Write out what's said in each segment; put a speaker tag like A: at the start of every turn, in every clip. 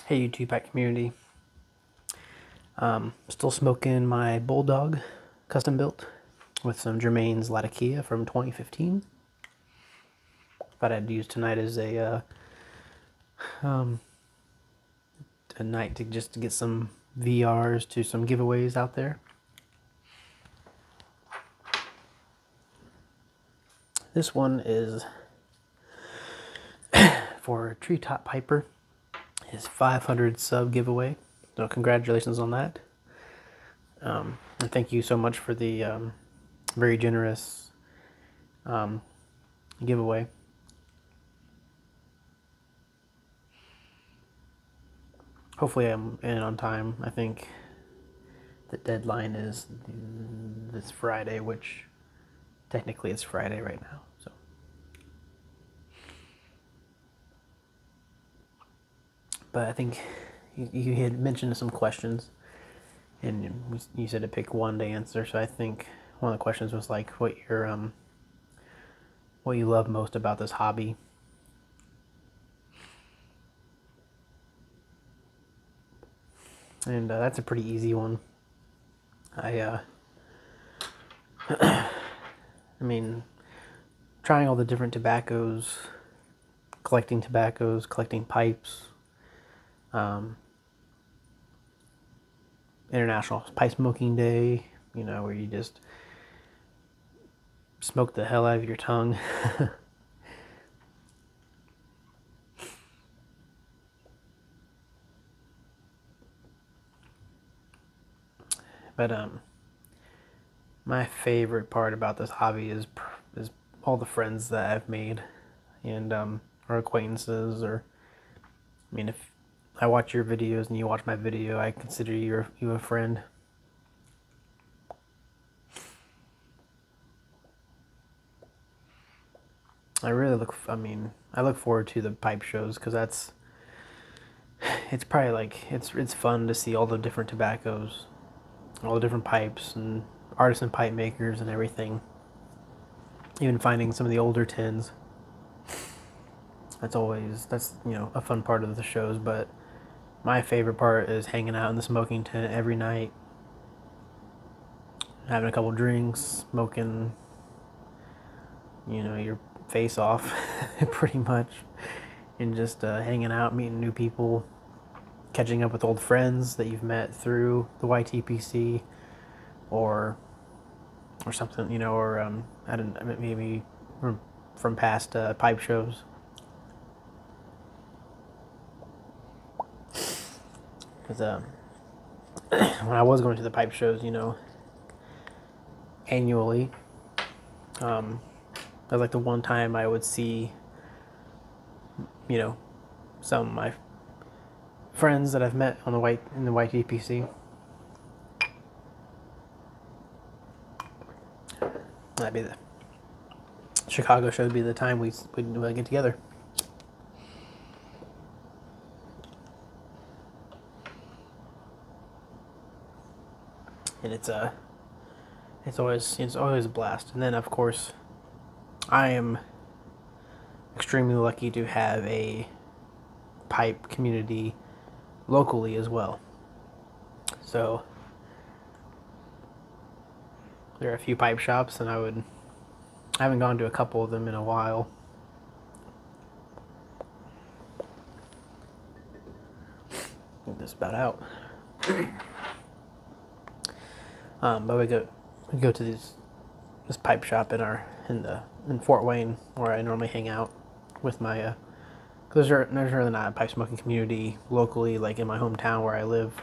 A: Hey YouTube Pipe community. Still smoking my Bulldog custom built with some Germain's Latakia from 2015. Thought I'd use tonight as a night to just to get some VRs to some giveaways out there. This one is for TreeTopPiper, his 500 sub giveaway. So congratulations on that. And thank you so much for the very generous giveaway. Hopefully I'm in on time. I think the deadline is this Friday, which technically it's Friday right now. So, but I think you had mentioned some questions, and you said to pick one to answer. So I think one of the questions was like, what you love most about this hobby. And that's a pretty easy one. I mean, trying all the different tobaccos, collecting pipes, International Pipe Smoking Day, you know, where you just smoke the hell out of your tongue. But my favorite part about this hobby is all the friends that I've made, and or acquaintances. Or, I mean, if I watch your videos and you watch my video, I consider you a friend. I look forward to the pipe shows because it's probably like it's fun to see all the different tobaccos, all the different pipes and artisan pipe makers and everything. Even finding some of the older tins. That's you know, a fun part of the shows. But my favorite part is hanging out in the smoking tent every night, having a couple drinks, smoking, you know, your face off pretty much, and just hanging out, meeting new people, catching up with old friends that you've met through the YTPC or something, you know, or I don't know, maybe from past pipe shows. Because when I was going to the pipe shows, you know, annually, that was like the one time I would see, you know, some of my friends that I've met on in the YTPC. That'd be the Chicago show. Would be the time we'd get together. And it's always a blast. And then of course, I am extremely lucky to have a pipe community locally as well. So there are a few pipe shops, and I haven't gone to a couple of them in a while. Get this about out. But we go to this pipe shop in Fort Wayne, where I normally hang out with my because there's really not a pipe smoking community locally, like in my hometown where I live.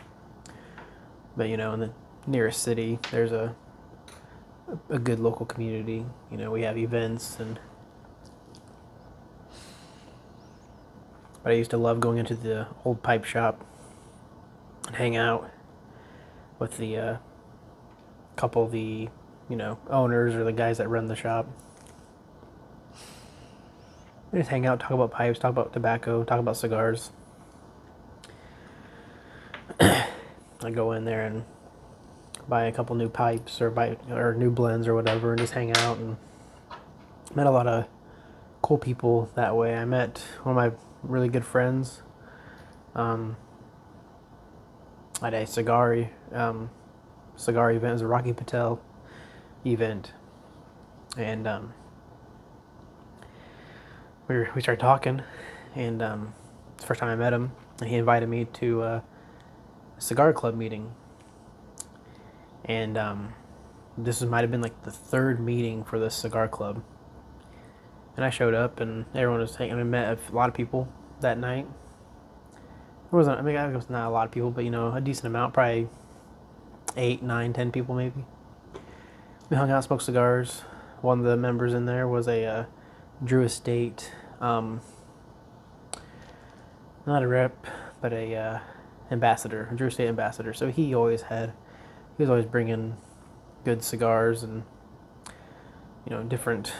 A: But you know, in the nearest city, there's a good local community. You know, we have events but I used to love going into the old pipe shop and hang out with the couple of the, you know, owners or the guys that run the shop. We just hang out, talk about pipes, talk about tobacco, talk about cigars. I go in there and buy a couple new pipes or new blends or whatever, and just hang out, and met a lot of cool people that way. I met one of my really good friends at a cigar event. It was a Rocky Patel event, and we started talking, and it's the first time I met him, and he invited me to a cigar club meeting, and this might have been like the third meeting for this cigar club, and I showed up, and everyone was taking. I met a lot of people that night. It wasn't. I mean, it was not a lot of people, but a decent amount, probably 8, 9, 10 people maybe. We hung out, smoked cigars. One of the members in there was a Drew Estate, not a rep, but a ambassador, a Drew Estate ambassador. So he was always bringing good cigars and different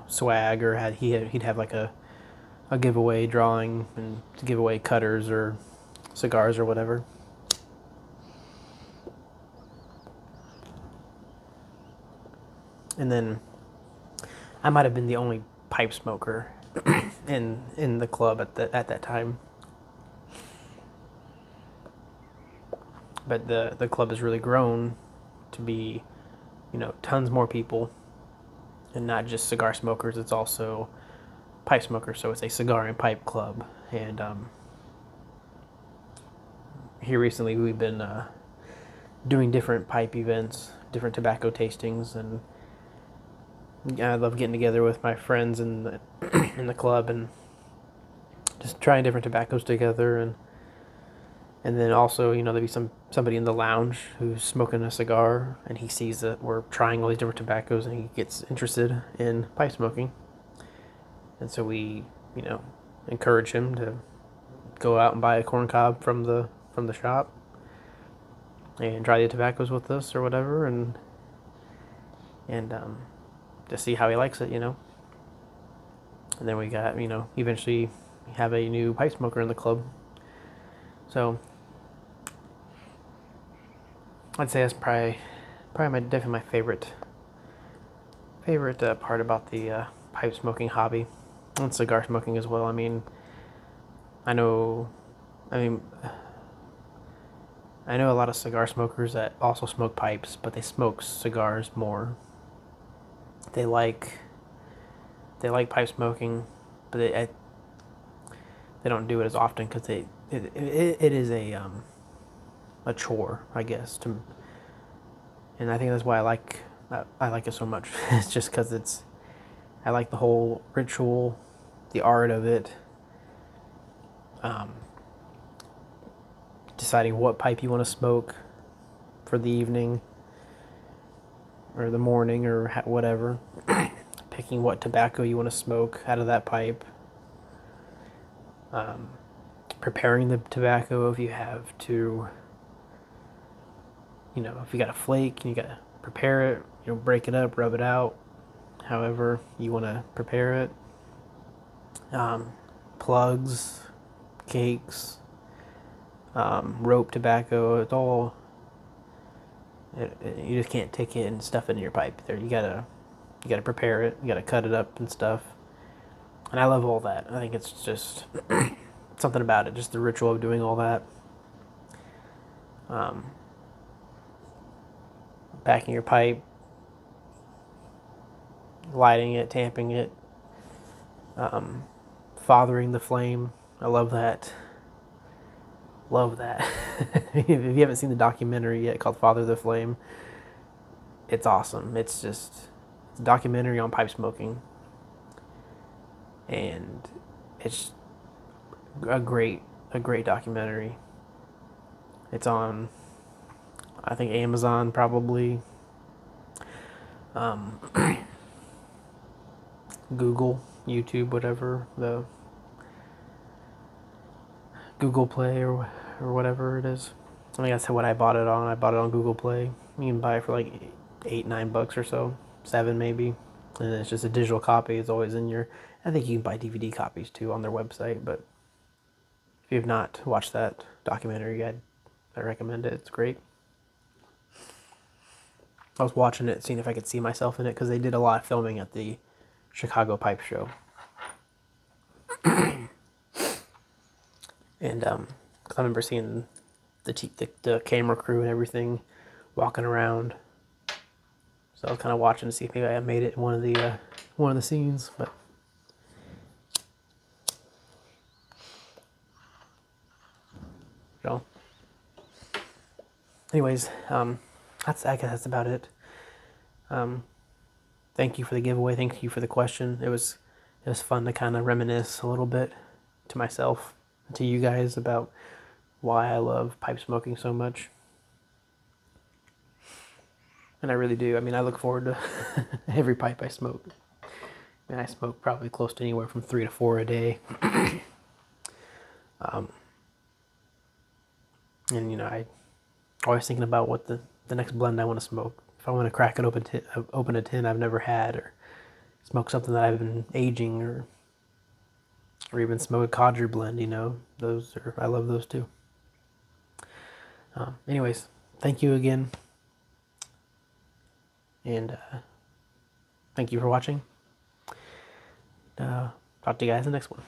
A: swag, or he'd have like a giveaway drawing and to give away cutters or cigars or whatever. And then I might have been the only pipe smoker in the club at that time. But the club has really grown to be, tons more people, and not just cigar smokers. It's also pipe smokers. So it's a cigar and pipe club. And here recently we've been doing different pipe events, different tobacco tastings, and I love getting together with my friends in the club and just trying different tobaccos together, and then also there'll be somebody in the lounge who's smoking a cigar, and he sees that we're trying all these different tobaccos, and he gets interested in pipe smoking, and so we encourage him to go out and buy a corn cob from the shop and try the tobaccos with us or whatever, and to see how he likes it, And then we got, eventually have a new pipe smoker in the club. So I'd say that's probably definitely my favorite part about the pipe smoking hobby, and cigar smoking as well. I know a lot of cigar smokers that also smoke pipes, but they smoke cigars more. They like pipe smoking, but they don't do it as often because it is a chore, I guess. And I think that's why I like it so much. It's just because I like the whole ritual, the art of it. Deciding what pipe you want to smoke for the evening or the morning or whatever. Picking what tobacco you want to smoke out of that pipe. Preparing the tobacco if you have to, if you got a flake and you got to prepare it, break it up, rub it out, however you want to prepare it. Plugs, cakes, rope tobacco, it's all, you just can't take it and stuff it in your pipe. There, you gotta prepare it, you gotta cut it up and stuff. And I love all that. I think it's just something about it, just the ritual of doing all that. Backing your pipe, lighting it, tamping it, fathering the flame. I love that. Love that. If you haven't seen the documentary yet called Father the Flame, it's awesome. It's a documentary on pipe smoking. And it's a great documentary. It's on, I think, Amazon probably. Google, YouTube, whatever, the Google Play or whatever it is. I think that's what I bought it on. I bought it on Google Play. You can buy it for like $8-9 or so, 7 maybe. And it's just a digital copy. It's always in your. I think you can buy DVD copies too on their website. But if you have not watched that documentary, I recommend it. It's great. I was watching it, seeing if I could see myself in it, because they did a lot of filming at the Chicago Pipe Show. And I remember seeing the camera crew and everything walking around. So I was kind of watching to see if maybe I made it in one of the scenes, but. So, anyways, I guess that's about it. Thank you for the giveaway. Thank you for the question. It was fun to kind of reminisce a little bit to myself and to you guys about why I love pipe smoking so much. And I really do. I mean, I look forward to every pipe I smoke. And I smoke probably close to anywhere from 3 to 4 a day. And you know, I always thinking about what the next blend I want to smoke. If I want to crack it open a tin I've never had, or smoke something that I've been aging, or even smoke a codger blend, you know, I love those too. Anyways, thank you again, and thank you for watching. Talk to you guys in the next one.